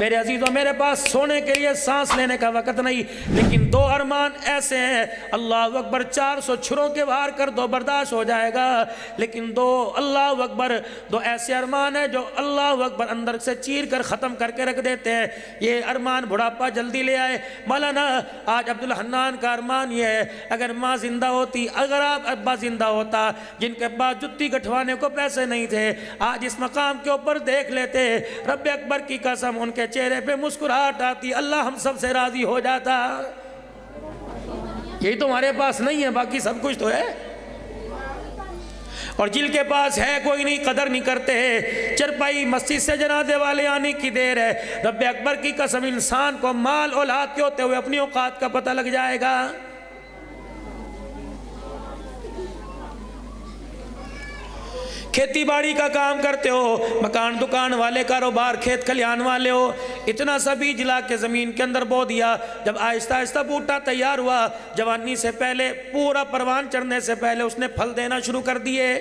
میرے عزیزوں میرے پاس سونے کے لیے سانس لینے کا وقت نہیں، لیکن دو ارمان ایسے ہیں، اللہ اکبر 400 چھروں کے وار کر دو برداشت ہو جائے گا، لیکن دو اللہ اکبر دو ایسے ارمان ہیں جو اللہ اکبر اندر سے چیر کر ختم کر کے رکھ دیتے ہیں۔ یہ ارمان بڑھاپا جلدی لے آئے۔ مولانا آج عبدالحنان کا ارمان یہ ہے، اگر ماں زندہ ہوتی، اگر آپ ابا زندہ ہوتا، جن کے پاس جتی گٹھوانے کو پیسے نہیں تھے، آج اس مقام کے اوپر دیکھ لیتے، رب اکبر کی قسم ان کے چہرے پہ مسکراہٹ آتی، اللہ ہم سب سے راضی ہو جاتا۔ یہی تو ہمارے پاس نہیں ہے، باقی سب کچھ تو ہے، اور جن کے پاس ہے کوئی نہیں، قدر نہیں کرتے ہیں۔ چرپائی مسجد سے جنازے والے آنے کی دیر ہے، رب اکبر کی قسم انسان کو مال اولاد کے ہوتے ہوئے اپنی اوقات کا پتہ لگ جائے گا۔ کھیتی باڑی کا کام کرتے ہو، مکان دکان والے، کاروبار کھیت کھلیان والے ہو، اتنا سا بیج لا کے زمین کے اندر بو دیا، جب آہستہ آہستہ بوٹا تیار ہوا، جوانی سے پہلے، پورا پروان چڑھنے سے پہلے اس نے پھل دینا شروع کر دیے۔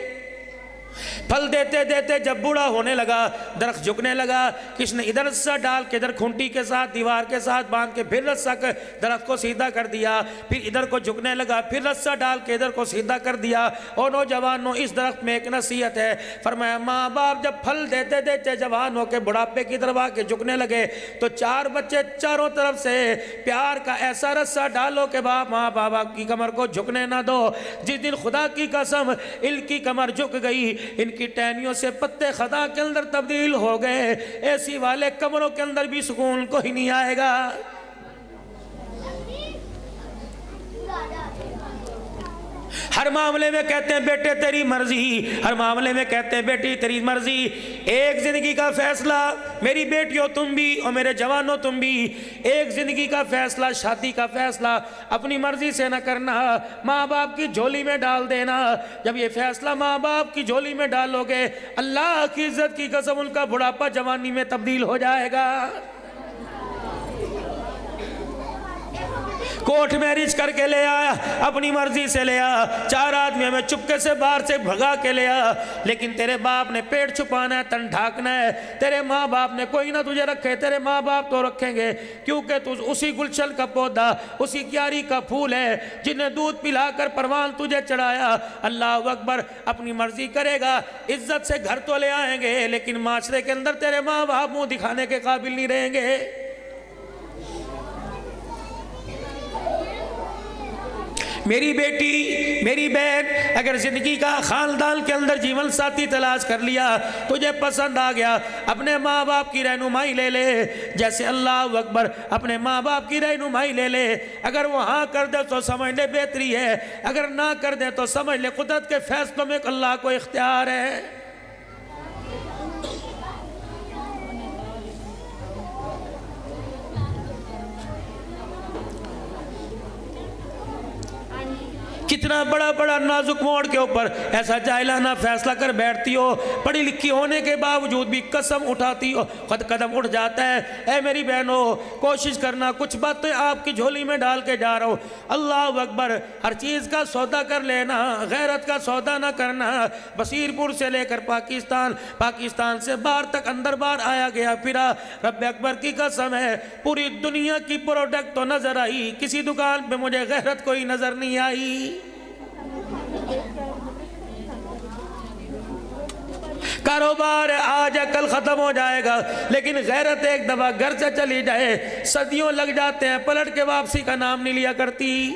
پھل دیتے دیتے جب بوڑھا ہونے لگا، درخت جھکنے لگا، کس نے ادھر رسہ ڈال کے ادھر کھونٹی کے ساتھ دیوار کے ساتھ باندھ کے پھر رسہ کر درخت کو سیدھا کر دیا، پھر ادھر کو جھکنے لگا، پھر رسہ ڈال کے ادھر کو سیدھا کر دیا۔ اور نوجوانوں اس درخت میں ایک نصیحت ہے، فرمایا ماں باپ جب پھل دیتے دیتے جوان ہو کے بڑھاپے کی طرف آ کے جھکنے لگے تو چار بچے چاروں طرف سے پیار کا ایسا رسہ ڈالو کہ باپ ماں بابا کی کمر کو جھکنے نہ دو۔ جس دن خدا کی قسم ان کی کمر جھک گئی، ان کی ٹہنیوں سے پتے خدا کے اندر تبدیل ہو گئے، ایسی والے کمروں کے اندر بھی سکون کوئی نہیں آئے گا۔ ہر معاملے میں کہتے ہیں بیٹے تیری مرضی، ہر معاملے میں کہتے ہیں بیٹی تیری مرضی۔ ایک زندگی کا فیصلہ، میری بیٹیوں تم بھی اور میرے جوانوں تم بھی، ایک زندگی کا فیصلہ، شادی کا فیصلہ اپنی مرضی سے نہ کرنا، ماں باپ کی جھولی میں ڈال دینا۔ جب یہ فیصلہ ماں باپ کی جھولی میں ڈالو گے، اللہ کی عزت کی قسم ان کا بڑھاپا جوانی میں تبدیل ہو جائے گا۔ کوٹ میرج کر کے لے آیا، اپنی مرضی سے لے آیا، چار آدمیوں میں چپکے سے باہر سے بھگا کے لے آیا، لیکن تیرے باپ نے پیٹ چھپانا ہے، تن ڈھاکنا ہے، تیرے ماں باپ نے کوئی نہ تجھے رکھے، تیرے ماں باپ تو رکھیں گے، کیونکہ تو اسی گلشن کا پودا، اسی کیاری کا پھول ہے جن نے دودھ پلا کر پروان تجھے چڑھایا۔ اللہ اکبر، اپنی مرضی کرے گا، عزت سے گھر تو لے آئیں گے، لیکن معاشرے کے اندر تیرے ماں باپ منہ دکھانے کے قابل نہیں رہیں گے۔ میری بیٹی، میری بہن، اگر زندگی کا خاندان کے اندر جیون ساتھی تلاش کر لیا، تجھے پسند آ گیا، اپنے ماں باپ کی رہنمائی لے لے، جیسے اللہ اکبر اپنے ماں باپ کی رہنمائی لے لے۔ اگر وہ ہاں کر دے تو سمجھ لے بہتری ہے، اگر نہ کر دے تو سمجھ لے قدرت کے فیصلوں میں اللہ کو اختیار ہے۔ کتنا بڑا بڑا نازک موڑ کے اوپر ایسا جاہلانہ فیصلہ کر بیٹھتی ہو، پڑھی لکھی ہونے کے باوجود بھی قسم اٹھاتی ہو، خود قدم اٹھ جاتا ہے۔ اے میری بہنوں، کوشش کرنا، کچھ باتیں آپ کی جھولی میں ڈال کے جا رہا ہوں، اللہ اکبر، ہر چیز کا سودا کر لینا، غیرت کا سودا نہ کرنا۔ بصیر پور سے لے کر پاکستان سے باہر تک اندر باہر آیا گیا پھرا، رب اکبر کی قسم ہے پوری دنیا کی پروڈکٹ تو نظر آئی، کسی دکان پہ مجھے غیرت کوئی نظر نہیں آئی۔ کاروبار آج کل ختم ہو جائے گا، لیکن غیرت ایک دفعہ گھر سے چلی جائے صدیوں لگ جاتے ہیں، پلٹ کے واپسی کا نام نہیں لیا کرتی۔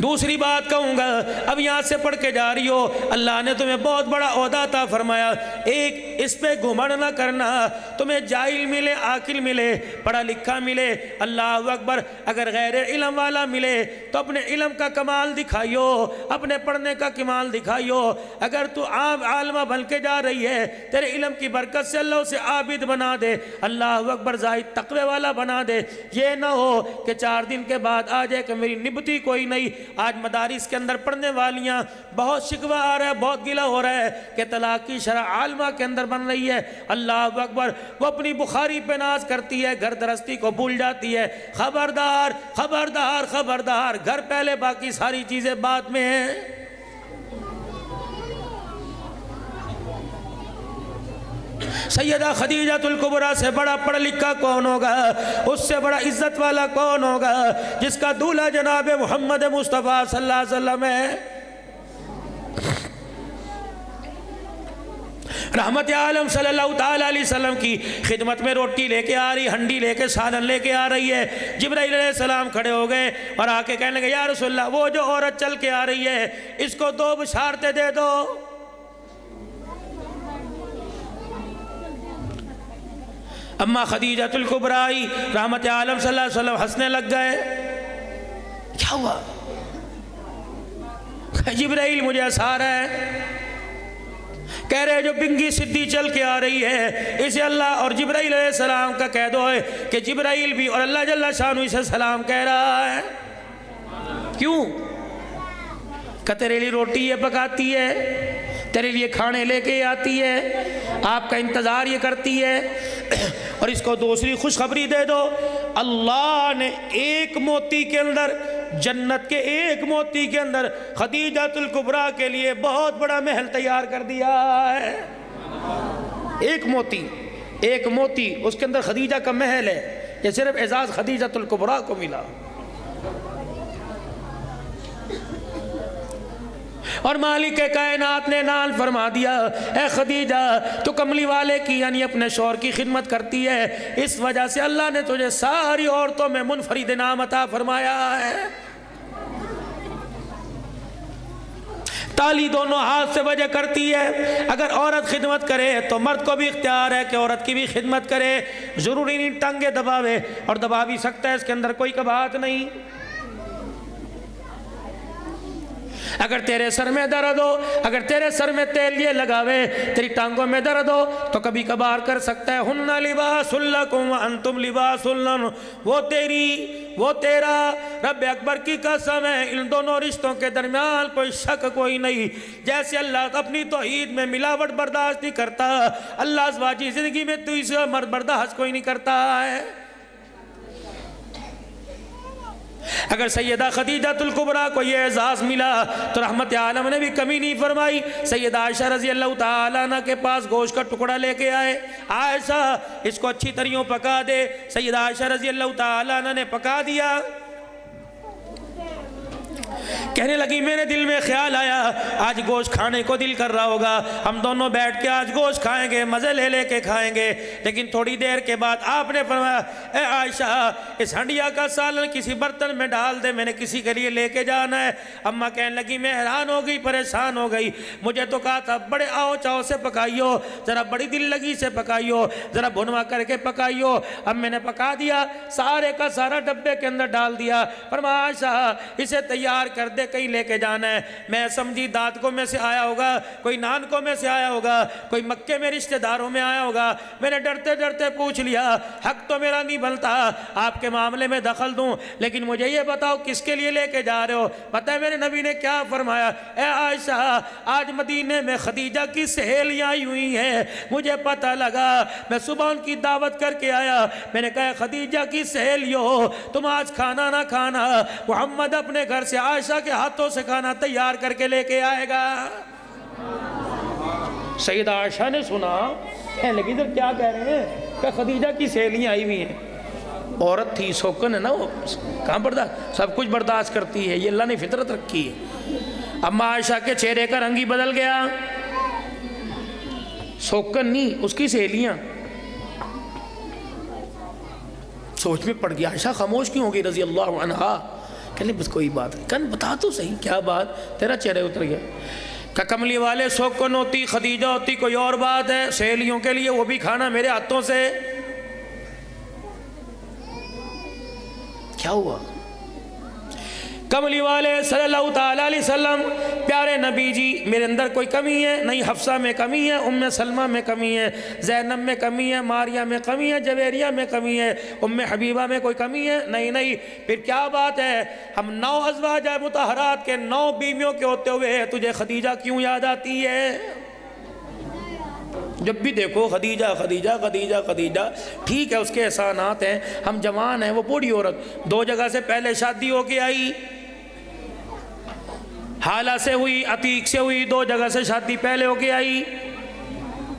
دوسری بات کہوں گا، اب یہاں سے پڑھ کے جا رہی ہو، اللہ نے تمہیں بہت بڑا عہدہ عطا فرمایا، ایک اس پہ گھمنڈ نہ کرنا، تمہیں جاہل ملے، عاقل ملے، پڑھا لکھا ملے، اللہ اکبر، اگر غیر علم والا ملے تو اپنے علم کا کمال دکھائیو، اپنے پڑھنے کا کمال دکھائیو۔ اگر تو عام عالمہ بن کے جا رہی ہے، تیرے علم کی برکت سے اللہ اسے عابد بنا دے، اللہ اکبر، زاہد تقوی والا بنا دے۔ یہ نہ ہو کہ 4 دن کے بعد آ جائے کہ میری نبتی کوئی نہیں۔ آج مدارس کے اندر پڑھنے والیاں بہت شکوہ آ رہا ہے، بہت گلہ ہو رہا ہے کہ طلاق کی شرح عالمہ کے اندر بن رہی ہے، اللہ اکبر، وہ اپنی بخاری پہ ناز کرتی ہے، گھر درستی کو بھول جاتی ہے۔ خبردار خبردار خبردار، گھر پہلے باقی ساری چیزیں بعد میں ہیں۔ سیدہ خدیجہ الکبریٰ سے بڑا پڑھا لکھا کون ہوگا؟ اس سے بڑا عزت والا کون ہوگا جس کا دولہا جناب محمد مصطفیٰ صلی اللہ علیہ وسلم ہے؟ رحمت عالم صلی اللہ تعالیٰ علیہ وسلم کی خدمت میں روٹی لے کے آ رہی، ہنڈی لے کے، سالن لے کے آ رہی ہے۔ جبرائیل علیہ السلام کھڑے ہو گئے اور آ کے کہنے لگے یا رسول اللہ وہ جو عورت چل کے آ رہی ہے اس کو 2 بشارتیں دے دو۔ اما خدیجہ الکبریٰ رحمت عالم صلی اللہ علیہ وسلم ہنسنے لگ گئے۔ کیا ہوا؟ جبرائیل مجھے ہنسا رہا ہے، کہہ رہے جو بنگی سدھی چل کے آ رہی ہے اسے اللہ اور جبرائیل علیہ السلام کا کہہ دو ہے کہ جبرائیل بھی اور اللہ جل شانہ اسے سلام کہہ رہا ہے۔ کیوں؟ کہ تیرے لیے روٹی یہ پکاتی ہے، تیرے لیے کھانے لے کے آتی ہے، آپ کا انتظار یہ کرتی ہے، اور اس کو دوسری خوشخبری دے دو، اللہ نے ایک موتی کے اندر، جنت کے ایک موتی کے اندر خدیجہ الکبریٰ کے لیے بہت بڑا محل تیار کر دیا ہے۔ ایک موتی اس کے اندر خدیجہ کا محل ہے، یہ صرف اعزاز خدیجہ الکبریٰ کو ملا۔ اور مالک کائنات نے اعلان فرما دیا اے خدیجہ تو کملی والے کی یعنی اپنے شوہر کی خدمت کرتی ہے، اس وجہ سے اللہ نے تجھے ساری عورتوں میں منفرد انعام عطا فرمایا ہے۔ تالی دونوں ہاتھ سے بجے کرتی ہے۔ اگر عورت خدمت کرے تو مرد کو بھی اختیار ہے کہ عورت کی بھی خدمت کرے، ضروری نہیں ٹانگیں دباوے، اور دبا بھی سکتا ہے، اس کے اندر کوئی کباہت نہیں۔ اگر تیرے سر میں درد ہو، اگر تیرے سر میں تیل یہ لگاوے، تیری ٹانگوں میں درد ہو تو کبھی کبھار کر سکتا ہے۔ ہن لباس لکم وانتم لباس لہن، وہ تیری وہ تیرا، رب اکبر کی قسم ہے ان دونوں رشتوں کے درمیان کوئی شک کوئی نہیں۔ جیسے اللہ اپنی توحید میں ملاوٹ برداشت نہیں کرتا، اللہ ازواجی زندگی میں تو اسے مرد برداشت کوئی نہیں کرتا ہے۔ اگر سیدہ خدیجہ الکبریٰ کو یہ اعزاز ملا تو رحمت عالم نے بھی کمی نہیں فرمائی۔ سیدہ عائشہ رضی اللہ تعالیٰ عنہ کے پاس گوشت کا ٹکڑا لے کے آئے، عائشہ اس کو اچھی طریقوں پکا دے۔ سیدہ عائشہ رضی اللہ تعالیٰ عنہ نے پکا دیا، کہنے لگی میرے دل میں خیال آیا آج گوشت کھانے کو دل کر رہا ہوگا، ہم دونوں بیٹھ کے آج گوشت کھائیں گے، مزے لے لے کے کھائیں گے۔ لیکن تھوڑی دیر کے بعد آپ نے فرمایا اے عائشہ اس ہنڈیا کا سالن کسی برتن میں ڈال دے، میں نے کسی کے لیے لے کے جانا ہے۔ اماں کہنے لگی میں حیران ہو گئی، پریشان ہو گئی، مجھے تو کہا تھا بڑے آؤ چاؤ سے پکائیو، ذرا بڑی دل لگی سے پکائیو، ذرا بھنوا کر کے پکائیو۔ اب میں نے پکا دیا، سارے کا سارا ڈبے کے اندر ڈال دیا۔ فرمایا عائشہ اسے تیار کر دے، کہیں لے کے جانا ہے۔ میں سمجھی دادکوں میں سے آیا ہوگا، کوئی نانکوں میں سے آیا ہوگا، کوئی مکے میں رشتہ داروں میں آیا ہوگا۔ میں نے ڈرتے ڈرتے پوچھ لیا، حق تو میرا نہیں بنتا آپ کے معاملے میں دخل دوں، لیکن مجھے یہ بتاؤ کس کے لیے لے کے جا رہے ہو؟ پتہ ہے میرے نبی نے کیا فرمایا؟ اے عائشہ آج مدینے میں خدیجہ کی سہیلیاں آئی ہوئی ہیں، مجھے پتہ لگا، میں صبح ان کی دعوت کر کے آیا، میں نے کہا خدیجہ کی سہیلیوں تم آج کھانا نہ کھانا، محمد اپنے گھر سے عائشہ کے ہاتھوں سے کھانا تیار کر کے لے کے آئے گا۔ سیدہ عائشہ نے سنا، کہنے لگی ادھر کیا کہہ رہے ہیں؟ کہ خدیجہ کی سہیلیاں آئی ہوئی ہیں۔ عورت تھی، سوکن ہے نا، وہ کہاں برداشت، سب کچھ برداشت کرتی ہے، یہ اللہ نے فطرت رکھی ہے۔ اما عائشہ کے چہرے کا رنگ ہی بدل گیا، سوکن نہیں، اس کی سہیلیاں۔ سوچ میں پڑ گیا، عائشہ خاموش کیوں ہو گئی رضی اللہ عنہا؟ کہنے بس کوئی بات نہیں، کہنے بتا تو صحیح کیا بات، تیرا چہرہ اتر گیا۔ کہ کملی والے سوکن ہوتی، خدیجہ ہوتی کوئی اور بات ہے، سہیلیوں کے لیے وہ بھی کھانا میرے ہاتھوں سے۔ کیا ہوا؟ کملی والے صلی اللہ تعالیٰ علیہ وسلم پیارے نبی جی میرے اندر کوئی کمی ہے نہیں، حفصہ میں کمی ہے، ام سلمہ میں کمی ہے، زینب میں کمی ہے، ماریہ میں کمی ہے، جویریہ میں کمی ہے، ام حبیبہ میں کوئی کمی ہے نہیں، پھر کیا بات ہے؟ ہم 9 ازواج مطہرات کے 9 بیویوں کے ہوتے ہوئے تجھے خدیجہ کیوں یاد آتی ہے؟ جب بھی دیکھو خدیجہ خدیجہ خدیجہ خدیجہ، ٹھیک ہے اس کے احسانات ہیں، ہم جوان ہیں، وہ بوڑھی عورت 2 جگہ سے پہلے شادی ہو کے آئی، حالہ سے ہوئی، عتیق سے ہوئی، 2 جگہ سے شادی پہلے ہو کے آئی۔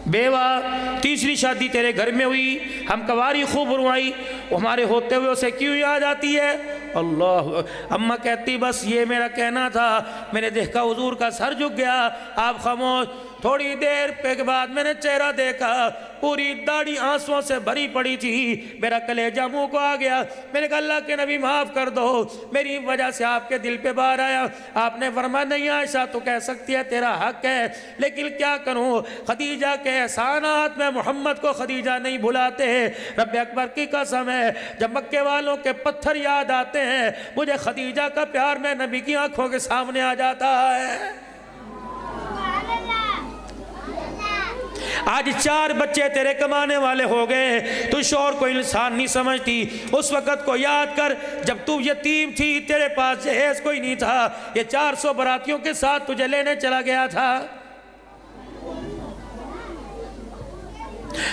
بیوہ، تیسری شادی تیرے گھر میں ہوئی، ہم کواری خوب روائی، ہمارے ہوتے ہوئے اسے کیوں یاد آتی ہے؟ اللہ، اماں کہتی بس یہ میرا کہنا تھا، میں نے دیکھا حضور کا سر جھک گیا، آپ خاموش۔ تھوڑی دیر کے بعد میں نے چہرہ دیکھا، پوری داڑھی آنسوؤں سے بھری پڑی تھی، میرا کلیجہ منہ کو آ گیا۔ میں نے کہا اللہ کے نبی معاف کر دو، میری وجہ سے آپ کے دل پہ بار آیا۔ آپ نے فرمایا نہیں عائشہ تو کہہ سکتی ہے تیرا حق ہے، لیکن کیا کروں، خدیجہ کے احسانات میں محمد کو خدیجہ نہیں بھلاتے۔ رب اکبر کی قسم ہے، جب مکے والوں کے پتھر یاد آتے ہیں، مجھے خدیجہ کا پیار میں نبی کی آنکھوں کے سامنے آ جاتا ہے۔ آج 4 بچے تیرے کمانے والے ہو گئے، تو شوہر کو انسان نہیں سمجھتی۔ اس وقت کو یاد کر جب تو یتیم تھی، تیرے پاس جہیز کوئی نہیں تھا، یہ 400 براتیوں کے ساتھ تجھے لینے چلا گیا تھا،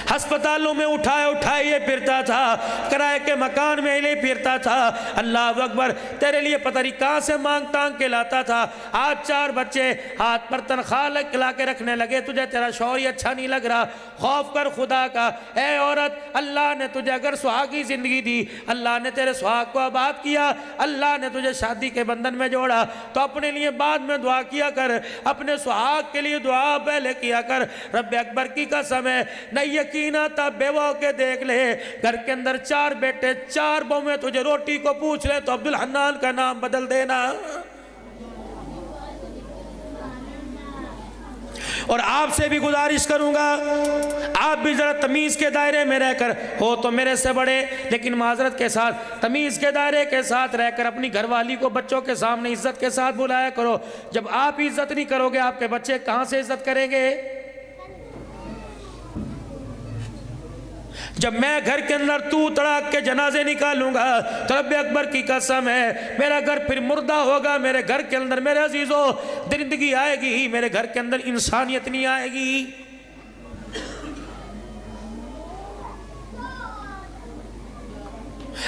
ہسپتالوں میں اٹھائے یہ پھرتا تھا، کرائے کے مکان میں لے پھرتا تھا۔ اللہ اکبر، تیرے لیے پتہ نہیں کہاں سے مانگ تانگ کے لاتا تھا۔ آج 4 بچے ہاتھ پر تنخواہ لا کے رکھنے لگے، تجھے تیرا شوہر ہی اچھا نہیں لگ رہا۔ خوف کر خدا کا، اے عورت، اللہ نے تجھے اگر سہاگی زندگی دی، اللہ نے تیرے سہاگ کو آباد کیا، اللہ نے تجھے شادی کے بندھن میں جوڑا، تو اپنے لیے بعد میں دعا کیا کر، اپنے سہاگ کے لیے دعا پہلے کیا کر۔ رب اکبر کی قسم ہے، نہیں یقین آتا بیوہ کے دیکھ لے، گھر کے اندر 4 بیٹے 4 بہویں، تجھے روٹی کو پوچھ لے تو عبدالحنان کا نام بدل دینا۔ اور آپ سے بھی گزارش کروں گا، آپ بھی ذرا تمیز کے دائرے میں رہ کر، ہو تو میرے سے بڑے لیکن معذرت کے ساتھ تمیز کے دائرے کے ساتھ رہ کر اپنی گھر والی کو بچوں کے سامنے عزت کے ساتھ بلایا کرو۔ جب آپ عزت نہیں کرو گے، آپ کے بچے کہاں سے عزت کریں گے؟ جب میں گھر کے اندر تو تڑاک کے جنازے نکالوں گا تو رب اکبر کی قسم ہے میرا گھر پھر مردہ ہوگا۔ میرے گھر کے اندر میرے عزیزوں درندگی آئے گی، میرے گھر کے اندر انسانیت نہیں آئے گی۔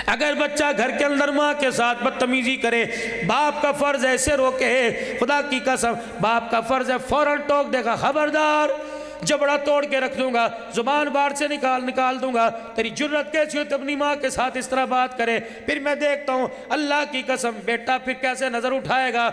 اگر بچہ گھر کے اندر ماں کے ساتھ بدتمیزی کرے، باپ کا فرض ایسے روکے، خدا کی قسم باپ کا فرض ہے فوراً ٹوک دے گا، خبردار جبڑا توڑ کے رکھ دوں گا، زبان باہر سے نکال دوں گا، تیری جرت کیسی ہو اپنی ماں کے ساتھ اس طرح بات کرے۔ پھر میں دیکھتا ہوں اللہ کی قسم بیٹا پھر کیسے نظر اٹھائے گا۔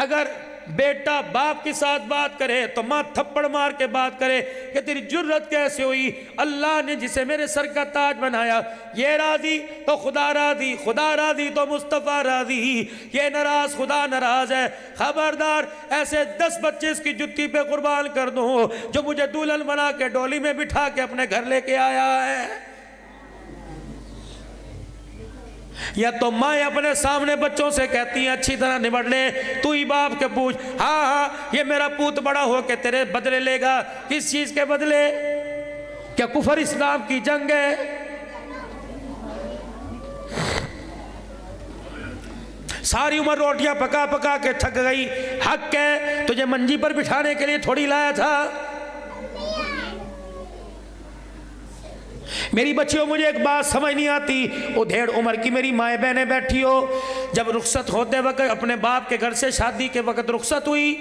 اگر بیٹا باپ کے ساتھ بات کرے تو ماں تھپڑ مار کے بات کرے کہ تیری جرت کیسے ہوئی، اللہ نے جسے میرے سر کا تاج بنایا یہ راضی تو خدا راضی، خدا راضی تو مصطفیٰ راضی، یہ ناراض خدا ناراض ہے۔ خبردار ایسے 10 بچے اس کی جتی پہ قربان کر دوں جو مجھے دلہن بنا کے ڈولی میں بٹھا کے اپنے گھر لے کے آیا ہے۔ یا تو ماں اپنے سامنے بچوں سے کہتی ہیں اچھی طرح نبڑ لے، تو ہی باپ کے پوچھ، ہاں یہ میرا پوت بڑا ہو کے تیرے بدلے لے گا، کس چیز کے بدلے؟ کیا کفر اسلام کی جنگ ہے؟ ساری عمر روٹیاں پکا پکا کے تھک گئی، حق ہے تجھے منجی پر بٹھانے کے لیے تھوڑی لایا تھا۔ میری بچیوں مجھے ایک بات سمجھ نہیں آتی، وہ 1.5 عمر کی میری مائیں بہنیں بیٹھی ہو، جب رخصت ہوتے وقت اپنے باپ کے گھر سے شادی کے وقت رخصت ہوئی،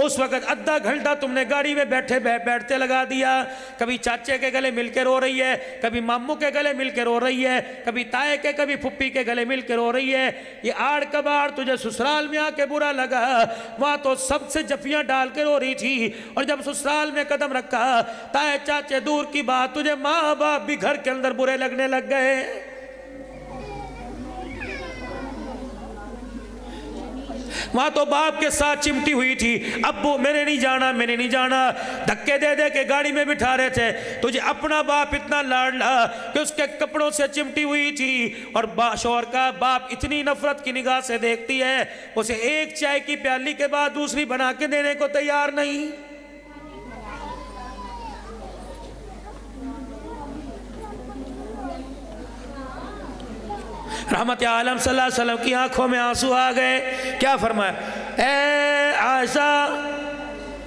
اس وقت آدھا گھنٹہ تم نے گاڑی میں بیٹھتے لگا دیا، کبھی چاچے کے گلے مل کے رو رہی ہے، کبھی ماموں کے گلے مل کے رو رہی ہے، کبھی تائے کے کبھی پھپھی کے گلے مل کے رو رہی ہے۔ یہ آڑ کباڑ تجھے سسرال میں آ کے برا لگا، وہاں تو سب سے جفیاں ڈال کے رو رہی تھی، اور جب سسرال میں قدم رکھا تائے چاچے دور کی بات، تجھے ماں باپ بھی گھر کے اندر برے لگنے لگ گئے۔ وہاں تو باپ کے ساتھ چمٹی ہوئی تھی، ابو میں نے نہیں جانا، دھکے دے دے کے گاڑی میں بٹھا رہے تھے، تجھے اپنا باپ اتنا لاڈلا کہ اس کے کپڑوں سے چمٹی ہوئی تھی، اور شوہر کا باپ اتنی نفرت کی نگاہ سے دیکھتی ہے، اسے ایک چائے کی پیالی کے بعد دوسری بنا کے دینے کو تیار نہیں۔ رحمت عالم صلی اللہ علیہ وسلم کی آنکھوں میں آنسو آ گئے، کیا فرمایا؟ اے عائشہ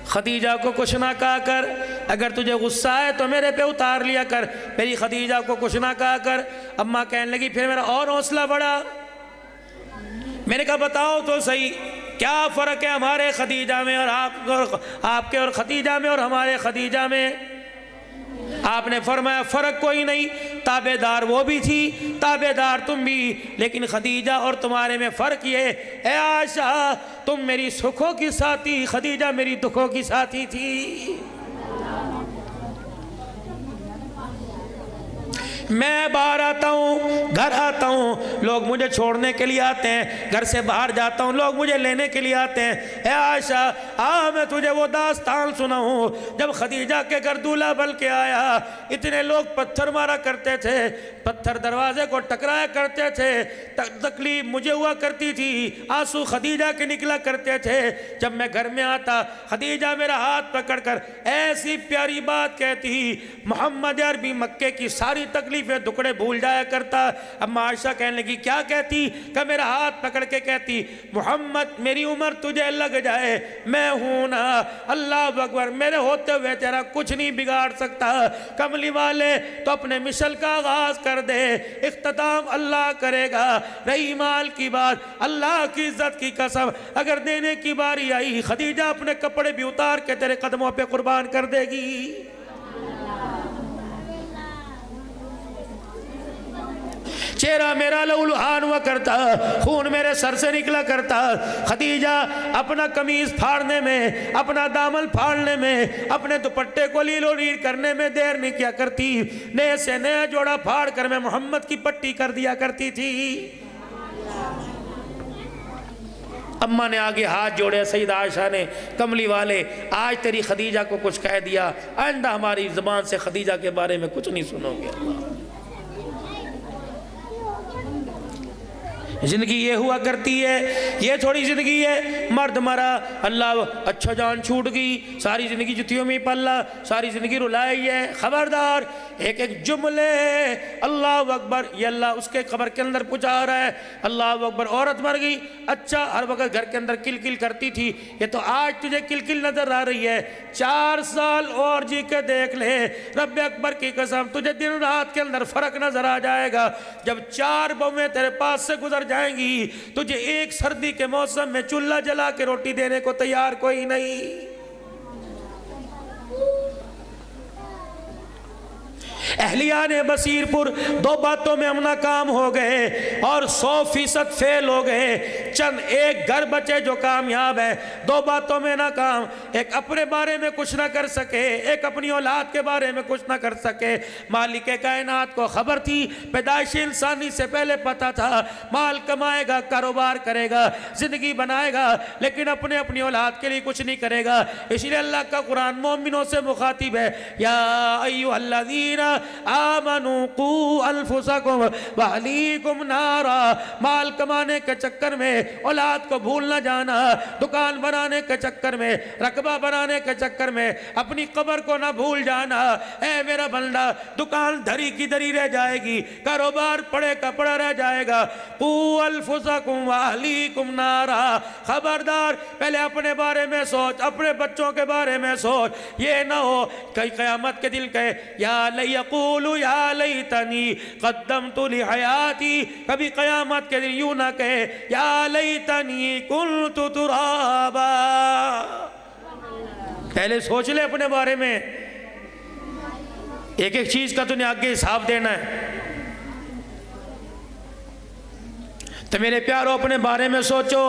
خدیجہ کو کچھ نہ کہا کر، اگر تجھے غصہ ہے تو میرے پہ اتار لیا کر، میری خدیجہ کو کچھ نہ کہا کر۔ اماں کہنے لگی پھر میرا اور حوصلہ بڑھا، میں نے کہا بتاؤ تو صحیح کیا فرق ہے ہمارے خدیجہ میں اور آپ کے اور خدیجہ میں اور ہمارے خدیجہ میں؟ آپ نے فرمایا فرق کوئی نہیں، تابعدار وہ بھی تھی، تابعدار تم بھی، لیکن خدیجہ اور تمہارے میں فرق یہ، اے عائشہ تم میری سکھوں کی ساتھی، خدیجہ میری دکھوں کی ساتھی تھی۔ میں باہر آتا ہوں، گھر آتا ہوں، لوگ مجھے چھوڑنے کے لیے آتے ہیں، گھر سے باہر جاتا ہوں، لوگ مجھے لینے کے لیے آتے ہیں۔ اے عائشہ میں تجھے وہ داستان سناؤں، جب خدیجہ کے گھر دولہا بل کے آیا، اتنے لوگ پتھر مارا کرتے تھے، پتھر دروازے کو ٹکرایا کرتے تھے، تکلیف مجھے ہوا کرتی تھی، آنسو خدیجہ کے نکلا کرتے تھے۔ جب میں گھر میں آتا، خدیجہ میرا ہاتھ پکڑ کر ایسی پیاری بات کہتی، محمد عربی مکے کی ساری تکلیفیں دکڑے بھول جایا کرتا۔ اب عائشہ کہنے لگی کیا کہتی؟ کہ میرا ہاتھ پکڑ کے کہتی، محمد میری عمر تجھے لگ جائے، میں ہوں نا، اللہ اکبر، میرے ہوتے ہوئے تیرا کچھ نہیں بگاڑ سکتا۔ کملی والے تو اپنے مشن کا آغاز کر دے، اختتام اللہ کرے گا۔ رہی مال کی بات، اللہ کی عزت کی قسم، اگر دینے کی باری آئی، خدیجہ اپنے کپڑے بھی اتار کے تیرے قدموں پہ قربان کر دے گی۔ چہرہ میرا لہولہان ہوا کرتا، خون میرے سر سے نکلا کرتا۔ خدیجہ اپنا قمیض پھاڑنے میں، اپنا دامن پھاڑنے میں، اپنے دوپٹے کو لیل و لیر کرنے میں دیر نہیں کیا کرتی، نئے سے نیا جوڑا پھاڑ کر میں محمد کی پٹی کر دیا کرتی تھی۔ اماں نے آگے ہاتھ جوڑے، سیدہ عائشہ نے، کملی والے آج تیری خدیجہ کو کچھ کہہ دیا، آئندہ ہماری زبان سے خدیجہ کے بارے میں کچھ نہیں سنو گے۔ زندگی یہ ہوا کرتی ہے، یہ تھوڑی زندگی ہے، مرد مرا، اللہ اچھا جان چھوٹ گئی، ساری زندگی جتیوں میں پلا، ساری زندگی رلائی ہے۔ خبردار، ایک ایک جملے اللہ اکبر، یہ اللہ اس کے قبر کے اندر پہنچا رہا ہے۔ اللہ اکبر، عورت مر گئی، اچھا ہر وقت گھر کے اندر کل کل کرتی تھی، یہ تو آج تجھے کل کل نظر آ رہی ہے۔ 4 سال اور جی کے دیکھ لے، رب اکبر کی قسم تجھے دن رات کے اندر فرق نظر آ جائے گا۔ جب 4 بہویں تیرے پاس سے گزر جائیں گی، تجھے ایک سردی کے موسم میں چولہا جلا کے روٹی دینے کو تیار کوئی نہیں۔ اہلیان بصیر پور 2 باتوں میں ہم ناکام ہو گئے اور 100% فیل ہو گئے، چند ایک گھر بچے جو کامیاب ہے، 2 باتوں میں ناکام، ایک اپنے بارے میں کچھ نہ کر سکے، ایک اپنی اولاد کے بارے میں کچھ نہ کر سکے۔ مالک کائنات کو خبر تھی، پیدائش انسانی سے پہلے پتا تھا، مال کمائے گا، کاروبار کرے گا، زندگی بنائے گا، لیکن اپنی اولاد کے لیے کچھ نہیں کرے گا۔ اس لیے اللہ کا قرآن مومنوں سے مخاطب ہے، یا ایھا الذین آمنوا قوا انفسکم واہلیکم نارا۔ مال کمانے کے چکر میں اولاد کو بھول نہ جانا، دکان بنانے کے چکر میں، رقبہ بنانے کے چکر میں اپنی قبر کو نہ بھول جانا۔ اے میرا بندہ، دکان دھری کی دھری رہ جائے گی، کاروبار پڑے کا پڑا رہ جائے گا۔ قوا انفسکم واہلیکم نارا، خبردار پہلے اپنے بارے میں سوچ، اپنے بچوں کے بارے میں سوچ، یہ نہ ہو کہ قیامت کے دل کہے یا لیقولو یا لیتنی قدمت لحیاتی، کبھی قیامت کے دن یوں نہ کہے یا لیتنی کنت ترابا۔ پہلے سوچ لے اپنے بارے میں، ایک ایک چیز کا تو نے آگے حساب دینا ہے۔ تو میرے پیارو اپنے بارے میں سوچو۔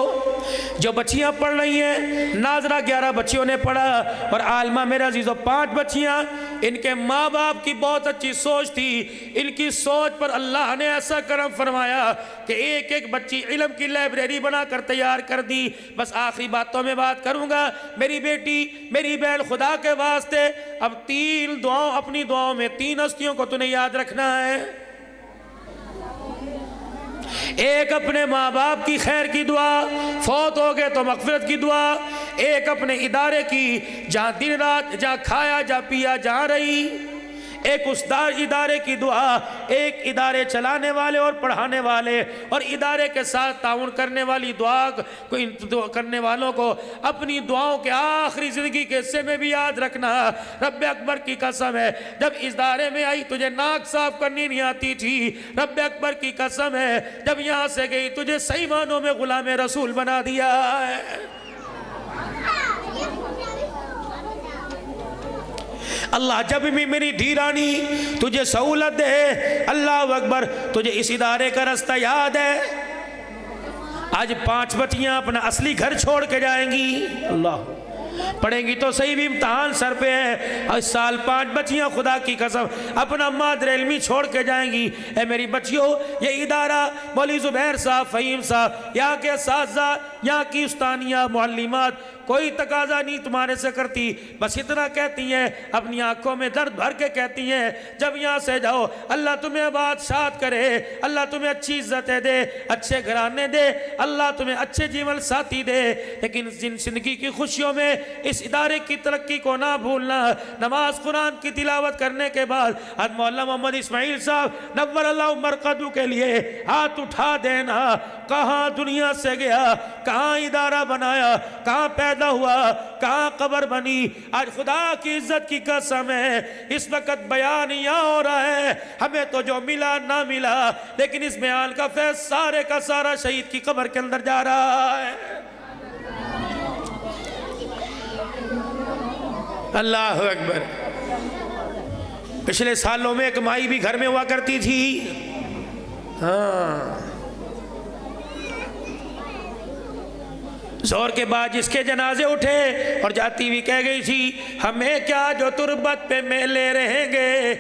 جو بچیاں پڑھ رہی ہیں، ناظرہ 11 بچیوں نے پڑھا، اور عالمہ میرے عزیزو 5 بچیاں، ان کے ماں باپ کی بہت اچھی سوچ تھی، ان کی سوچ پر اللہ نے ایسا کرم فرمایا کہ ایک ایک بچی علم کی لائبریری بنا کر تیار کر دی۔ بس آخری باتوں میں بات کروں گا، میری بیٹی، میری بہن، خدا کے واسطے اب 3 دعاؤں، اپنی دعاؤں میں 3 ہستیوں کو تو نے یاد رکھنا ہے۔ ایک اپنے ماں باپ کی خیر کی دعا، فوت ہو گئے تو مغفرت کی دعا، ایک اپنے ادارے کی، جہاں دن رات، جہاں کھایا، جہاں پیا، جہاں رہی، ایک اس ادارے کی دعا، ایک ادارے چلانے والے اور پڑھانے والے اور ادارے کے ساتھ تعاون کرنے والی دعا کرنے والوں کو اپنی دعاؤں کے آخری زندگی کے حصے میں بھی یاد رکھنا۔ رب اکبر کی قسم ہے، جب اس ادارے میں آئی تجھے ناک صاف کرنی نہیں آتی تھی، رب اکبر کی قسم ہے جب یہاں سے گئی تجھے صحیح معنوں میں غلام رسول بنا دیا ہے۔ اللہ جب بھی میری دھیرانی تجھے سہولت دے، اللہ اکبر، تجھے اس ادارے کا رستہ یاد ہے؟ آج 5 بچیاں اپنا اصلی گھر چھوڑ کے جائیں گی، اللہ پڑھیں گی تو صحیح بھی امتحان سر پہ ہے، اور اس سال 5 بچیاں خدا کی قسم اپنا مادر علمی چھوڑ کے جائیں گی۔ اے میری بچیوں، یہ ادارہ مولوی زبیر صاحب، فہیم صاحب، یہاں کے اساتذہ، یہاں کی استانیہ، معلمات کوئی تقاضا نہیں تمہارے سے کرتی، بس اتنا کہتی ہیں، اپنی آنکھوں میں درد بھر کے کہتی ہیں، جب یہاں سے جاؤ اللہ تمہیں آباد شاد کرے، اللہ تمہیں اچھی عزتیں دے، اچھے گھرانے دے، اللہ تمہیں اچھے جیون ساتھی دے، لیکن زندگی کی خوشیوں میں اس ادارے کی ترقی کو نہ بھولنا۔ نماز قرآن کی تلاوت کرنے کے بعد حضرت مولانا محمد اسماعیل صاحب نور اللہ مرقدو کے لیے ہاتھ اٹھا دینا۔ کہاں دنیا سے گیا، کہاں ادارہ بنایا، کہاں پیدا ہوا، کہاں قبر بنی، آج خدا کی عزت کی قسم ہے اس وقت بیان یہاں ہو رہا ہے، ہمیں تو جو ملا نہ ملا، لیکن اس بیان کا فیض سارے کا سارا شہید کی قبر کے اندر جا رہا ہے۔ اللہ اکبر۔ پچھلے سالوں میں ایک مائی بھی گھر میں ہوا کرتی تھی، ہاں، زور کے بعد جس کے جنازے اٹھے اور جاتی ہوئی کہہ گئی تھی، ہمیں کیا جو تربت پہ میلے رہیں گے،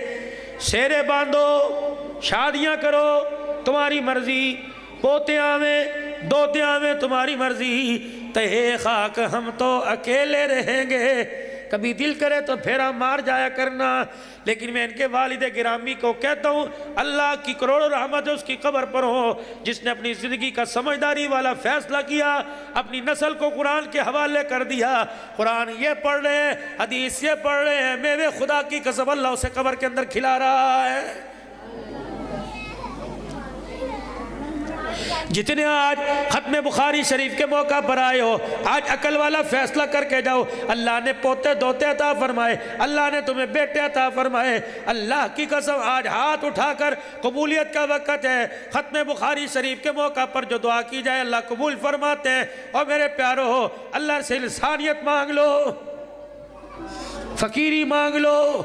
شیرے باندھو، شادیاں کرو، تمہاری مرضی، پوتے آویں دوتے آویں تمہاری مرضی، تہے خاک ہم تو اکیلے رہیں گے، کبھی دل کرے تو پھیرا مار جایا کرنا۔ لیکن میں ان کے والد گرامی کو کہتا ہوں، اللہ کی کروڑوں رحمت اس کی قبر پر ہو، جس نے اپنی زندگی کا سمجھداری والا فیصلہ کیا، اپنی نسل کو قرآن کے حوالے کر دیا، قرآن یہ پڑھ رہے ہیں، حدیث یہ پڑھ رہے ہیں، میوے خدا کی قسم اللہ اسے قبر کے اندر کھلا رہا ہے۔ جتنے آج ختم بخاری شریف کے موقع پر آئے ہو، آج عقل والا فیصلہ کر کے جاؤ، اللہ نے پوتے دوتے عطا فرمائے، اللہ نے تمہیں بیٹے عطا فرمائے، اللہ کی قسم آج ہاتھ اٹھا کر قبولیت کا وقت ہے۔ ختم بخاری شریف کے موقع پر جو دعا کی جائے اللہ قبول فرماتے ہیں۔ اور میرے پیارو ہو، اللہ سے انسانیت مانگ لو، فقیری مانگ لو۔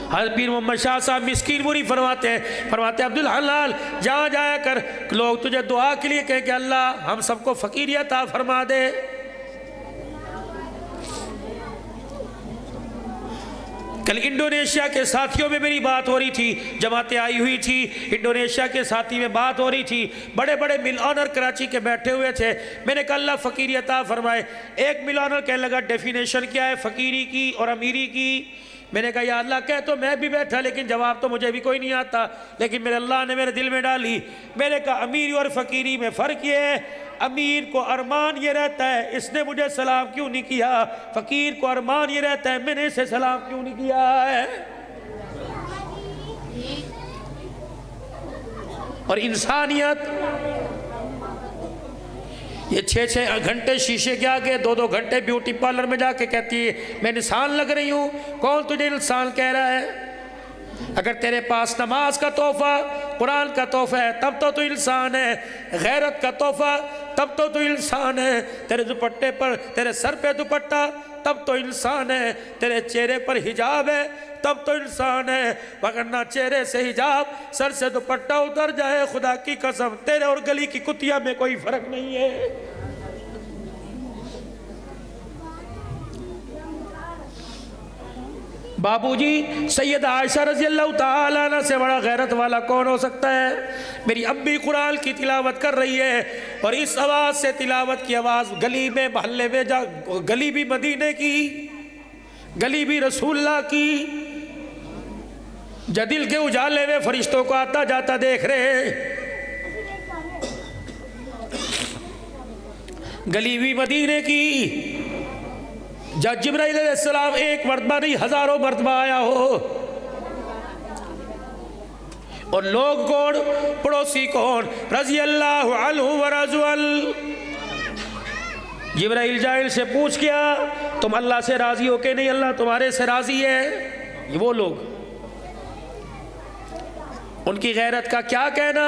حضرت پیر محمد شاہ صاحب مسکین پوری فرماتے ہیں عبدالحلال جہاں جایا کر لوگ تجھے دعا کے لیے کہیں کہ اللہ ہم سب کو فقیری عطا فرما دے۔ کل انڈونیشیا کے ساتھیوں میں میری بات ہو رہی تھی، جماعتیں آئی ہوئی تھی، انڈونیشیا کے ساتھی میں بات ہو رہی تھی، بڑے بڑے مل آنر کراچی کے بیٹھے ہوئے تھے، میں نے کہا اللہ فقیری عطا فرمائے۔ ایک مل آنر کہنے لگا ڈیفینیشن کیا ہے فقیری کی اور امیری کی؟ میں نے کہا یا اللہ کہہ تو میں بھی بیٹھا، لیکن جواب تو مجھے بھی کوئی نہیں آتا، لیکن میرے اللہ نے میرے دل میں ڈالی۔ میں نے کہا امیری اور فقیری میں فرق یہ ہے، امیر کو ارمان یہ رہتا ہے اس نے مجھے سلام کیوں نہیں کیا، فقیر کو ارمان یہ رہتا ہے میں نے اسے سلام کیوں نہیں کیا ہے۔ اور انسانیت یہ 6 گھنٹے شیشے کے آگے، 2 گھنٹے بیوٹی پارلر میں جا کے کہتی ہے میں انسان لگ رہی ہوں، کون تجھے انسان کہہ رہا ہے؟ اگر تیرے پاس نماز کا تحفہ، قرآن کا تحفہ ہے تب تو انسان ہے، غیرت کا تحفہ تب تو انسان ہے، تیرے دوپٹے پر، تیرے سر پہ دوپٹہ تب تو انسان ہے، تیرے چہرے پر حجاب ہے تب تو انسان ہے، وگرنہ چہرے سے حجاب، سر سے دوپٹہ اتر جائے، خدا کی قسم تیرے اور گلی کی کتیا میں کوئی فرق نہیں ہے۔ بابو جی سید عائشہ رضی اللہ تعالیٰ عنہ سے بڑا غیرت والا کون ہو سکتا ہے؟ میری امی قرآن کی تلاوت کر رہی ہے اور اس آواز سے تلاوت کی آواز گلی میں محلے میں گلی بھی مدینے کی، گلی بھی رسول اللہ کی، جدل کے اجالے میں فرشتوں کو آتا جاتا دیکھ رہے، گلی بھی مدینے کی، جب جبرائیل علیہ السلام ایک مرتبہ نہیں ہزاروں مرتبہ آیا ہو، اور لوگ کون؟ پڑوسی کون؟ رضی اللہ عنہ ورضوا عنہ۔ جبرائیل جائل سے پوچھ کیا تم اللہ سے راضی ہو کہ نہیں؟ اللہ تمہارے سے راضی ہے۔ یہ وہ لوگ، ان کی غیرت کا کیا کہنا؟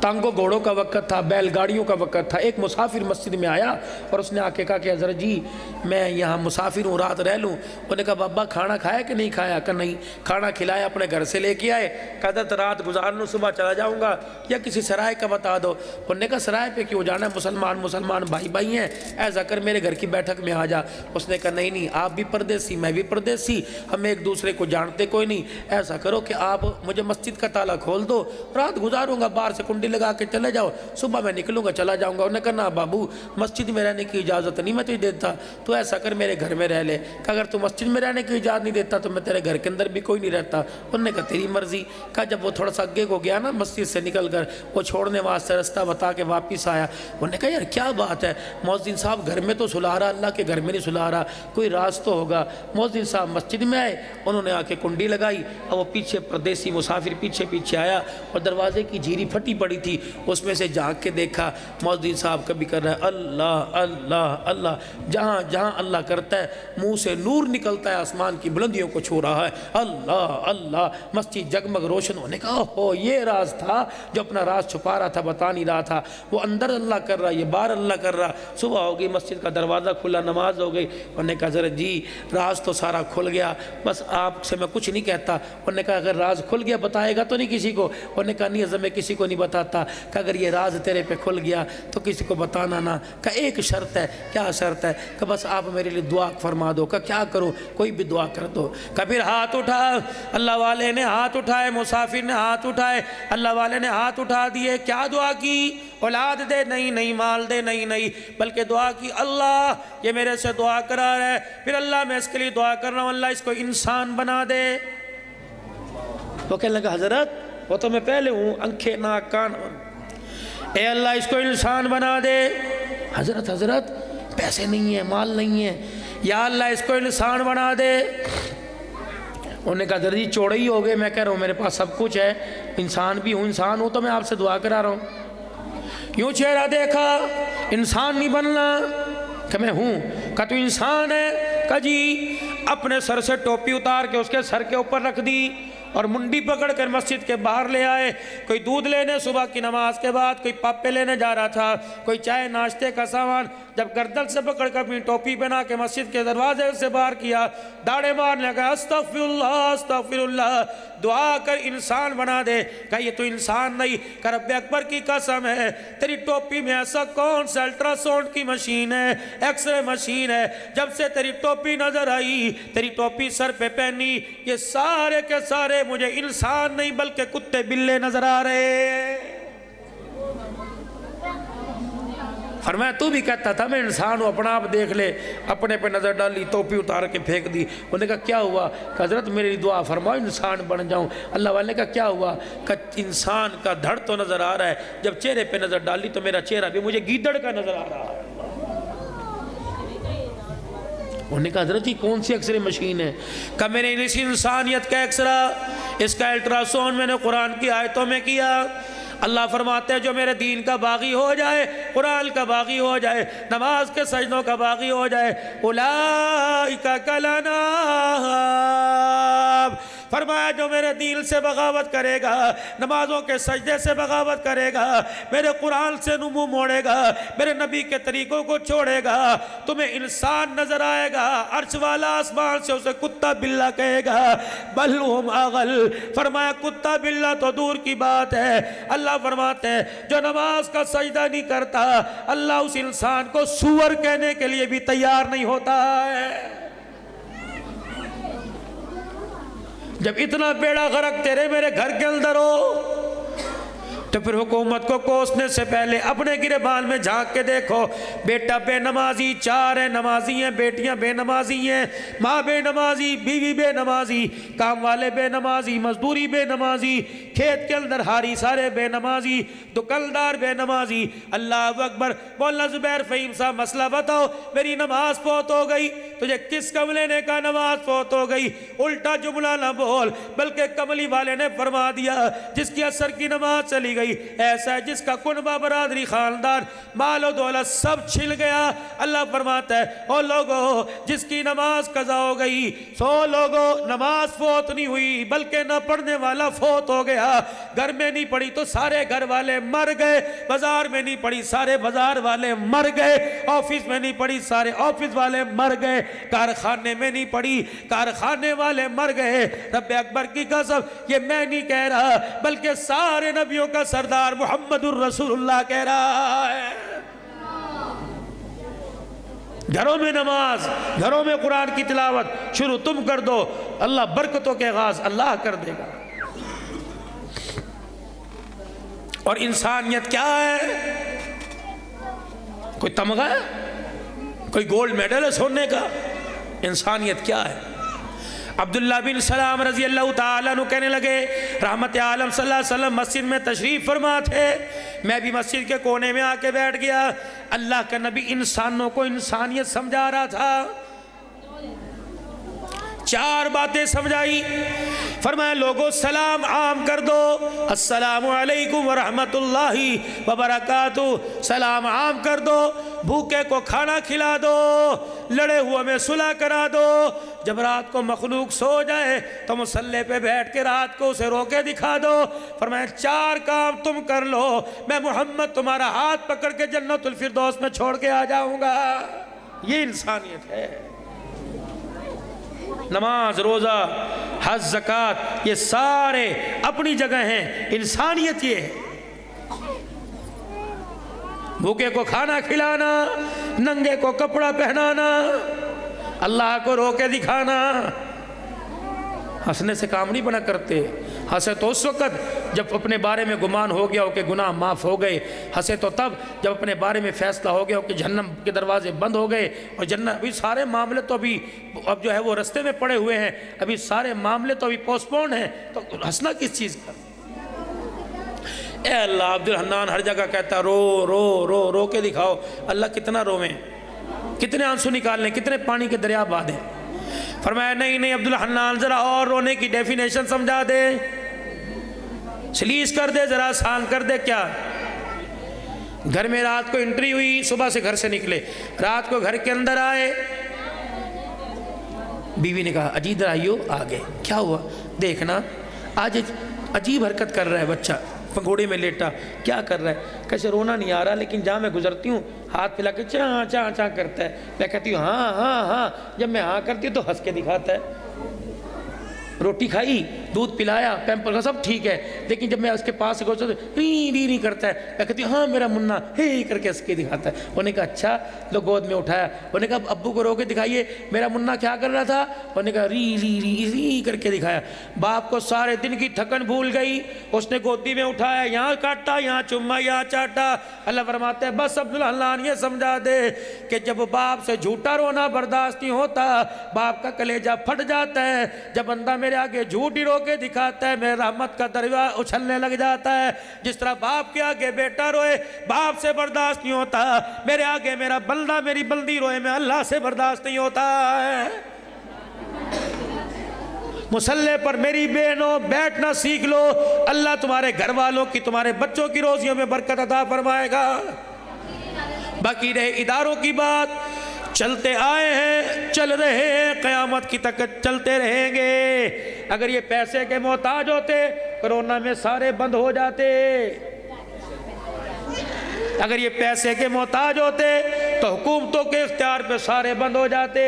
ٹانگوں گھوڑوں کا وقت تھا، بیل گاڑیوں کا وقت تھا. ایک مسافر مسجد میں آیا اور اس نے آ کے کہا کہ حضرت جی میں یہاں مسافر ہوں، رات رہ لوں. انہوں نے کہا بابا کھانا کھایا کہ نہیں کھایا؟ کہ نہیں. کھانا کھلایا، اپنے گھر سے لے کے آئے. کہا حضرت رات گزار لوں، صبح چلا جاؤں گا، یا کسی سرائے کا بتا دو. انہوں نے کہا سرائے پہ کیوں جانا ہے، مسلمان بھائی بھائی ہیں، ایسا کر میرے گھر کی بیٹھک میں آ جا. اس نے کہا نہیں آپ بھی پردیسی میں بھی پردیسی، ہم ایک دوسرے کو جانتے کوئی نہیں. ایسا کرو کہ آپ مجھے مسجد کا تالا کھول دو، رات گزاروں گا، باہر سے کنڈی لگا کے چلے جاؤ، صبح میں نکلوں گا چلا جاؤں گا. انہوں نے کہا نا بابو مسجد میں رہنے کی اجازت نہیں میں تجھے دیتا، تو ایسا کر میرے گھر میں رہ لے. کہ اگر تو مسجد میں رہنے کی اجازت نہیں دیتا تو میں تیرے گھر کے اندر بھی کوئی نہیں رہتا. انہوں نے کہا تیری مرضی. کہا جب وہ تھوڑا سا آگے کو گیا نا مسجد سے نکل کر، وہ چھوڑنے واسطے راستہ بتا کے واپس آیا. انہوں نے کہا یار کیا بات ہے، مؤذن صاحب گھر میں تو سلا رہا، اللہ کے گھر میں نہیں سلا رہا، کوئی راز تو ہوگا. مؤذن صاحب مسجد میں آئے، انہوں نے آ کے کنڈی لگائی اور وہ پیچھے پردیسی مسافر پیچھے آیا اور دروازے کی جھیری پھٹی پڑی تھی، اس میں سے جھانک کے دیکھا مؤذن صاحب کبھی کر رہا ہے اللہ اللہ اللہ، جہاں جہاں اللہ کرتا ہے منہ سے نور نکلتا ہے، آسمان کی بلندیوں کو چھو رہا ہے اللہ اللہ. مسجد جگمگ روشن ہونے کا اوہ یہ راز تھا جو اپنا راز چھپا رہا تھا، بتا نہیں رہا تھا. وہ اندر اللہ کر رہا، یہ باہر اللہ کر رہا. صبح ہو گئی، مسجد کا دروازہ کھلا، نماز ہو گئی. انہوں نے کہا حضرت جی راز تو سارا کھل گیا، بس آپ سے میں کچھ نہیں کہتا. انہوں نے کہا اگر راز کھل گیا بتائے گا تو نہیں کسی کو؟ انہوں نے کہا نہیں حضرت میں کسی کو نہیں بتاتا. کہ اگر یہ راز تیرے پہ کھل گیا تو کسی کو بتانا نہ. کہ ایک شرط ہے. کیا شرط ہے؟ کہ بس آپ میرے لیے دعا فرما دو. کہ کیا کرو؟ کوئی بھی دعا کر دو. کہ پھر ہاتھ اٹھا، اللہ والے نے ہاتھ اٹھائے، مسافر نے ہاتھ اٹھائے، اللہ والے نے ہاتھ اٹھا دیے. کیا دعا کی؟ اولاد دے نہیں، مال دے نہیں، بلکہ دعا کی اللہ یہ میرے سے دعا کرا رہا ہے، پھر اللہ میں اس کے لیے دعا کر رہا ہوں اللہ اس کو انسان بنا دے. وہ کہنے لگا حضرت وہ تو میں پہلے ہوں، آنکھیں ناک کان، اے اللہ اس کو انسان بنا دے. حضرت پیسے نہیں ہیں، مال نہیں ہے، یا اللہ اس کو انسان بنا دے. انہوں نے کہا حضرت جی چوڑے ہی ہو گئے، میں کہہ رہا ہوں میرے پاس سب کچھ ہے، انسان بھی ہوں، انسان ہوں تو میں آپ سے دعا کرا رہا ہوں. یوں چہرہ دیکھا، انسان نہیں بننا. کہ میں ہوں. کہ تو انسان ہے؟ کہ جی. اپنے سر سے ٹوپی اتار کے اس کے سر کے اوپر رکھ دی اور منڈی پکڑ کر مسجد کے باہر لے آئے. کوئی دودھ لینے صبح کی نماز کے بعد، کوئی پاپے لینے جا رہا تھا، کوئی چائے ناشتے کا سامان. جب گردن سے پکڑ کر اپنی ٹوپی بنا کے مسجد کے دروازے سے باہر کیا، داڑے مارنے لگا استغفر اللہ، دعا کر انسان بنا دے. کہ یہ تو انسان نہیں. کہ رب اکبر کی قسم ہے تیری ٹوپی میں ایسا کون سا الٹرا ساؤنڈ کی مشین ہے، ایکس رے مشین ہے، جب سے تیری ٹوپی نظر آئی، تیری ٹوپی سر پہ پہنی، یہ سارے کے سارے مجھے انسان نہیں بلکہ کتے بلے نظر آ رہے. فرمایا تو بھی کہتا تھا میں انسان ہوں، اپنا آپ دیکھ لے. اپنے پہ نظر ڈالی، ٹوپی اتار کے پھینک دی. انہوں نے کہا کیا ہوا؟ کہ حضرت میرے لیے دعا فرماؤ انسان بن جاؤں. اللہ والے نے کہا کیا ہوا؟ کہ انسان کا دھڑ تو نظر آ رہا ہے، جب چہرے پہ نظر ڈالی تو میرا چہرہ بھی مجھے گیدڑ کا نظر آ رہا ہے. انہوں نے کہا حضرت جی کون سی ایکس رے مشین ہے؟ کہ میں نے اس انسانیت کا ایکس رے، اس کا الٹرا ساؤنڈ میں نے قرآن کی آیتوں میں کیا. اللہ فرماتے ہیں جو میرے دین کا باغی ہو جائے، قرآن کا باغی ہو جائے، نماز کے سجدوں کا باغی ہو جائے، اولئک کالانعام. فرمایا جو میرے دین سے بغاوت کرے گا، نمازوں کے سجدے سے بغاوت کرے گا، میرے قرآن سے منہ موڑے گا، میرے نبی کے طریقوں کو چھوڑے گا، تمہیں انسان نظر آئے گا، عرش والا آسمان سے اسے کتا بلہ کہے گا. بل ہم اغل. فرمایا کتا بلہ تو دور کی بات ہے. اللہ فرماتے ہیں جو نماز کا سجدہ نہیں کرتا، اللہ اس انسان کو سور کہنے کے لیے بھی تیار نہیں ہوتا ہے. جب اتنا بیڑا غرق تیرے میرے گھر کے اندر ہو تو پھر حکومت کو کوسنے سے پہلے اپنے گریبان میں جھانک کے دیکھو. بیٹا بے نمازی 4 ہیں، نمازی ہیں، بیٹیاں بے نمازی ہیں، ماں بے نمازی، بیوی بے نمازی، کام والے بے نمازی، مزدوری بے نمازی، کھیت کے اندر ہاری سارے بے نمازی، دکاندار بے نمازی. اللہ اکبر. مولانا زبیر فہیم صاحب مسئلہ بتاؤ، میری نماز فوت ہو گئی، تجھے کس کملے نے کہا نماز فوت ہو گئی؟ الٹا جملہ نہ بول، بلکہ کملی والے نے فرما دیا جس کی عصر کی نماز چلی گئی، ایسا ہے جس کا کنبہ برادری خاندان مال و دولت سب چھل گیا۔ اللہ فرماتا ہے او لوگو جس کی نماز قضا ہو گئی، سو لوگو نماز فوت نہیں ہوئی بلکہ نہ پڑھنے والا فوت ہو گیا، گھر میں نہیں پڑھی تو سارے گھر والے مر گئے، بازار میں نہیں پڑھی سارے بازار والے مر گئے، آفس میں نہیں پڑھی سارے آفس والے مر گئے، کارخانے میں نہیں پڑھی کارخانے والے مر گئے۔ رب اکبر کی قسم یہ میں نہیں کہہ رہا بلکہ سارے نبیوں کا سردار محمد الرسول اللہ کہہ رہا ہے۔ گھروں میں نماز، گھروں میں قرآن کی تلاوت شروع تم کر دو، اللہ برکتوں کے آغاز اللہ کر دے گا۔ اور انسانیت کیا ہے؟ کوئی تمغہ ہے؟ کوئی گولڈ میڈل ہے سونے کا؟ انسانیت کیا ہے؟ عبداللہ بن سلام رضی اللہ تعالیٰ عنہ کہنے لگے رحمت عالم صلی اللہ علیہ وسلم مسجد میں تشریف فرما تھے، میں بھی مسجد کے کونے میں آ کے بیٹھ گیا، اللہ کا نبی انسانوں کو انسانیت سمجھا رہا تھا، چار باتیں سمجھائی، فرمایا لوگوں سلام عام کر دو، السلام علیکم ورحمت اللہ وبرکاتہ، سلام عام کر دو، بھوکے کو کھانا کھلا دو، لڑے ہوئے میں صلح کرا دو، جب رات کو مخلوق سو جائے تو مصلی پہ بیٹھ کے رات کو اسے رو کے دکھا دو، فرمایا چار کام تم کر لو میں محمد تمہارا ہاتھ پکڑ کے جنت الفردوس میں چھوڑ کے آ جاؤں گا۔ یہ انسانیت ہے۔ نماز، روزہ، حج، زکوٰۃ یہ سارے اپنی جگہ ہیں، انسانیت یہ ہے۔ بھوکے کو کھانا کھلانا، ننگے کو کپڑا پہنانا، اللہ کو رو کے دکھانا۔ ہنسنے سے کام نہیں بنا کرتے، ہنسے تو اس وقت جب اپنے بارے میں گمان ہو گیا ہو کہ گناہ معاف ہو گئے، ہنسے تو تب جب اپنے بارے میں فیصلہ ہو گیا ہو کہ جہنم کے دروازے بند ہو گئے اور جنت، ابھی سارے معاملے تو اب جو ہے وہ رستے میں پڑے ہوئے ہیں، ابھی سارے معاملے تو ابھی پوسٹ پون ہیں، تو ہنسنا کس چیز کا؟ اے اللہ، عبد الحنان ہر جگہ کہتا ہے رو رو رو رو کے دکھاؤ، اللہ کتنا رویں، کتنے آنسو نکال لیں، کتنے پانی کے دریا بہا دیں۔ فرمایا نہیں عبد الحنان ذرا اور رونے کی ڈیفینیشن سمجھا دے، سلیس کر دے، ذرا آسان کر دے۔ کیا؟ گھر میں رات کو انٹری ہوئی، صبح سے گھر سے نکلے، رات کو گھر کے اندر آئے، بیوی نے کہا اجی ادھر آئیو، آگے کیا ہوا؟ دیکھنا آج عجیب حرکت کر رہا ہے بچہ، پنگوڑے میں لیٹا، کیا کر رہا ہے؟ کیسے رونا نہیں آ رہا، لیکن جہاں میں گزرتی ہوں ہاتھ پھیلا کے چاں چاں چاں کرتا ہے، میں کہتی ہوں ہاں ہاں ہاں، جب میں ہاں کرتی ہوں تو ہنس کے دکھاتا ہے۔ روٹی کھائی، دودھ پلایا، پیمپر کا سب ٹھیک ہے، لیکن جب میں اس کے پاس سے گزرتا ہوں ری ری کرتا ہے، میں کہتی ہوں ہاں میرا منا، ہی کر کے ہنس کے دکھاتا ہے۔ انہوں نے کہا اچھا، لو گود میں اٹھایا، انہوں نے کہا ابو کو رو کے دکھائیے میرا منا کیا کر رہا تھا، انہوں نے کہا ری ری ری ری کر کے دکھایا۔ باپ کو سارے دن کی تھکن بھول گئی، اس نے گودی میں اٹھایا، یہاں کاٹا، یہاں چما، یہاں چاٹا۔ اللہ فرماتے ہیں بس عبد الحنان یہ سمجھا دے کہ جب باپ سے جھوٹا رونا برداشت نہیں ہوتا، باپ کا کلیجہ پھٹ جاتا ہے، جب بندہ میرے آگے جھوٹی رو کے دکھاتا ہے میرے رحمت کا دریا اچھلنے لگ جاتا ہے۔ جس طرح باپ کے آگے بیٹا روئے باپ سے برداشت نہیں ہوتا، میرے آگے میرا بندہ میری بندی روئے میں اللہ سے برداشت نہیں ہوتا ہے۔ مصلی پر میری بہنوں بیٹھنا سیکھ لو، اللہ تمہارے گھر والوں کی، تمہارے بچوں کی روزیوں میں برکت عطا فرمائے گا۔ باقی رہے اداروں کی بات، چلتے آئے ہیں، چل رہے ہیں، قیامت کی تک چلتے رہیں گے۔ اگر یہ پیسے کے محتاج ہوتے کرونا میں سارے بند ہو جاتے، اگر یہ پیسے کے محتاج ہوتے تو حکومتوں کے اختیار پہ سارے بند ہو جاتے۔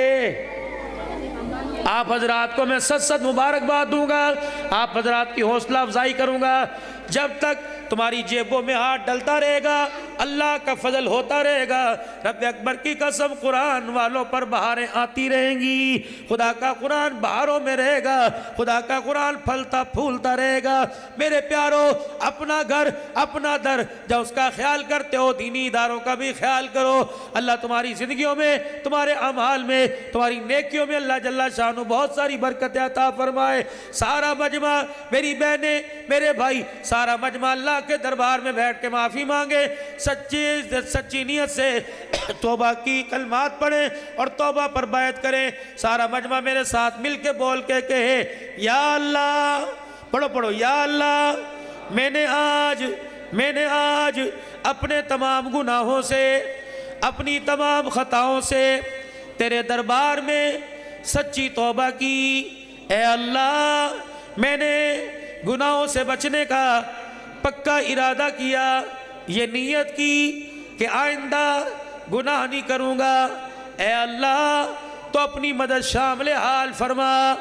آپ حضرات کو میں ست مبارکباد دوں گا، آپ حضرات کی حوصلہ افزائی کروں گا، جب تک تمہاری جیبوں میں ہاتھ ڈلتا رہے گا اللہ کا فضل ہوتا رہے گا۔ رب اکبر کی قسم قرآن والوں پر بہاریں آتی رہیں گی، خدا کا قرآن بہاروں میں رہے گا، خدا کا قرآن پھلتا پھولتا رہے گا۔ میرے پیارو، اپنا گھر اپنا در جب اس کا خیال کرتے ہو دینی اداروں کا بھی خیال کرو۔ اللہ تمہاری زندگیوں میں، تمہارے اعمال میں، تمہاری نیکیوں میں اللہ جل شانہ بہت ساری برکتیں عطا فرمائے۔ سارا مجمع، میری بہنیں، میرے بھائی، سارا مجمع اللہ کے دربار میں بیٹھ کے معافی مانگے، سچی نیت سے توبہ کی کلمات پڑھیں اور توبہ پر بیعت کریں۔ سارا مجمع میرے ساتھ مل کے بول کے کہے یا اللہ، پڑھو یا اللہ، میں نے آج میں نے آج اپنے تمام گناہوں سے، اپنی تمام خطاؤں سے تیرے دربار میں سچی توبہ کی۔ اے اللہ، میں نے گناہوں سے بچنے کا پکا ارادہ کیا، یہ نیت کی کہ آئندہ گناہ نہیں کروں گا۔ اے اللہ تو اپنی مدد شامل حال فرما۔